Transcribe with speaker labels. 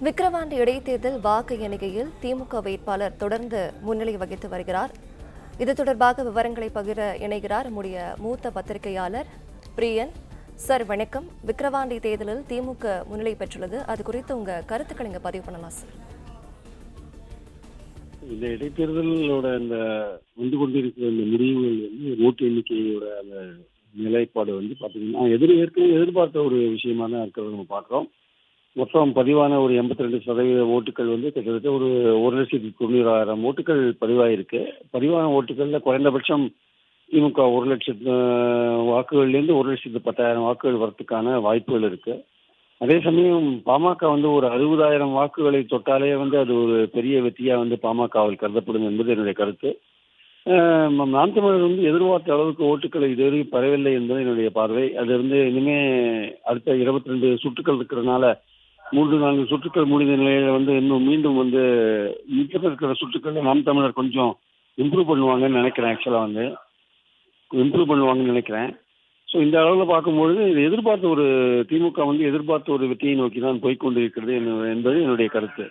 Speaker 1: விக்கிரவாண்டி இடைத்தேர்தல் வாக்கு எண்ணிக்கையில் திமுக வேட்பாளர் தொடர்ந்து முன்னிலை வகித்து வருகிறார். இது தொடர்பாக விவரங்களை பகிர இணைகிறார் நம்முடைய மூத்த பத்திரிகையாளர் பிரியன். சார் வணக்கம். விக்கிரவாண்டி தேர்தலில் திமுக முன்னிலை பெற்றுள்ளது, அது குறித்து உங்க கருத்துக்களை இங்க பதிவு பண்ணலாம் சார்.
Speaker 2: இந்த இடைத்தேர்தலோட இந்த வந்து கொண்டிருக்கிற இந்த முடிவுகள் ஓட்டு எண்ணிக்கையோட அந்த நிலைப்பாடு பாத்தீங்கன்னா எதிர்பார்த்த ஒரு விஷயமா தான் இருக்கிறத நம்ம பார்க்கிறோம். மொத்தம் பதிவான ஒரு 82% ஓட்டுகள் கிட்டத்தட்ட ஒரு 1,90,000 ஓட்டுகள் பதிவாயிருக்கு. பதிவான ஓட்டுகள்ல குறைந்தபட்சம் திமுக 1,00,000 வாக்குகள்லேருந்து 1,10,000 வாக்குகள் வரத்துக்கான வாய்ப்புகள் இருக்கு. அதே சமயம் பாமக ஒரு 60,000 வாக்குகளை தொட்டாலே அது ஒரு பெரிய வெற்றியா பாமகவில் கருதப்படும் என்பது என்னுடைய கருத்து. நாம் தமிழர் எதிர்பார்த்த அளவுக்கு ஓட்டுக்களை இதுவரை பெறவில்லை என்பது என்னுடைய பார்வை. அது இனிமே அடுத்த 22 சுற்றுக்கள் இருக்கிறதுனால 3-4 சுற்றுக்கள் முடிந்த நிலையில இன்னும் மீண்டும் மிச்சம் இருக்கிற சுற்றுக்கள்ல நாம் தமிழர் கொஞ்சம் இம்ப்ரூவ் பண்ணுவாங்கன்னு நினைக்கிறேன். ஆக்சுவலா இம்ப்ரூவ் பண்ணுவாங்கன்னு நினைக்கிறேன். ஸோ இந்த அளவில் பார்க்கும்பொழுது இது எதிர்பார்த்த ஒரு திமுக எதிர்பார்த்த ஒரு வெற்றியை நோக்கி தான் போய்கொண்டிருக்கிறது என்பது என்னுடைய கருத்து.